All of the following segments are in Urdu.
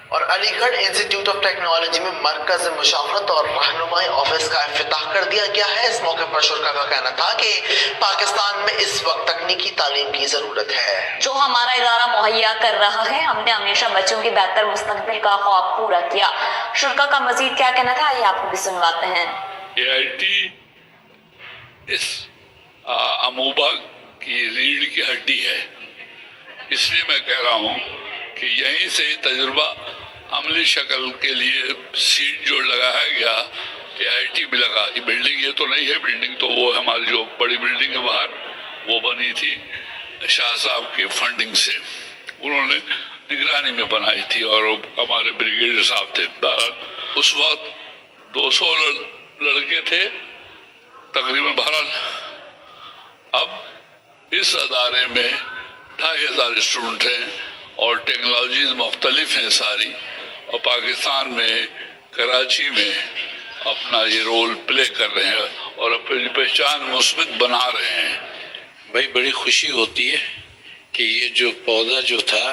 اور علی گڑھ انسٹیٹیوٹ آف ٹیکنالوجی میں مرکز مشاورت اور رہنمائی آفس کا افتتاح کر دیا گیا ہے۔ اس موقع پر شرکا کا کہنا تھا کہ پاکستان میں اس وقت تکنیکی تعلیم کی ضرورت ہے جو ہمارا ادارہ مہیا کر رہا ہے۔ ہم نے ہمیشہ بچوں کی بہتر مستقبل کا خواب پورا کیا۔ شرکا کا مزید کیا کہنا تھا یہ آپ کو بھی سنواتے ہیں۔ AIT اس اموبا کی ریڑھ کی ہڈی ہے، اس لیے میں کہہ رہا ہوں کہ یہیں سے تجربہ عملی شکل کے لیے سیٹ جو لگایا گیا AIT بھی لگا۔ یہ بلڈنگ یہ تو نہیں ہے، بلڈنگ تو وہ ہماری جو بڑی بلڈنگ ہے باہر وہ بنی تھی شاہ صاحب کی فنڈنگ سے، انہوں نے نگرانی میں بنائی تھی اور ہمارے بریگیڈیئر صاحب تھے۔ اس وقت 200 لڑکے تھے تقریباً بہرحال۔ اب اس ادارے میں 2500 اسٹوڈنٹ ہیں اور ٹیکنالوجیز مختلف ہیں ساری، اور پاکستان میں کراچی میں اپنا یہ رول پلے کر رہے ہیں اور اپنی پہچان مثبت بنا رہے ہیں۔ بھائی بڑی خوشی ہوتی ہے کہ یہ جو پودا جو تھا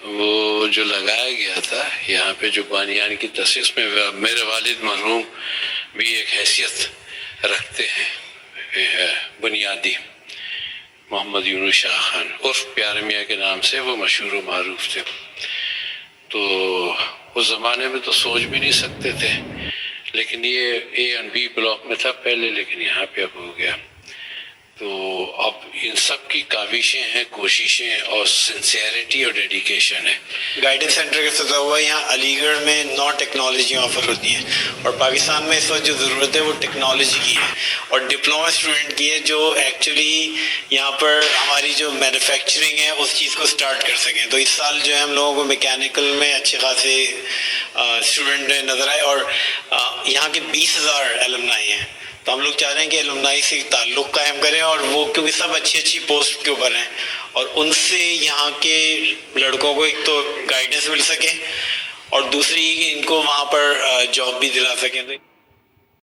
وہ جو لگایا گیا تھا یہاں پہ جو بانیان کی تاسیس میں، میرے والد مرحوم بھی ایک حیثیت رکھتے ہیں بنیادی، محمد یونس شاہ خان عرف پیارے میاں کے نام سے وہ مشہور و معروف تھے۔ تو اس زمانے میں تو سوچ بھی نہیں سکتے تھے، لیکن یہ A&B بلاک میں تھا پہلے، لیکن یہاں پہ اب ہو گیا۔ تو اب ان سب کی کاوشیں ہیں، کوششیں اور سنسیئرٹی اور ڈیڈیکیشن ہے۔ گائیڈنس سینٹر کا سزا ہوا یہاں علی گڑھ میں 9 ٹیکنالوجیاں آفر ہوتی ہیں، اور پاکستان میں اس وقت جو ضرورت ہے وہ ٹیکنالوجی کی ہے اور ڈپلوما اسٹوڈنٹ کی ہے جو ایکچولی یہاں پر ہماری جو مینوفیکچرنگ ہے اس چیز کو سٹارٹ کر سکیں۔ تو اس سال جو ہے ہم لوگوں کو میکینیکل میں اچھے خاصے اسٹوڈنٹ نظر آئے، اور یہاں کے 20,000 ایلمنائی ہیں۔ تو ہم لوگ چاہ رہے ہیں کہ ایلومنائی سے تعلق قائم کریں، اور وہ کیونکہ سب اچھی پوسٹ کے اوپر ہیں، اور ان سے یہاں کے لڑکوں کو ایک تو گائیڈنس مل سکے اور دوسری ان کو وہاں پر جاب بھی دلا سکیں۔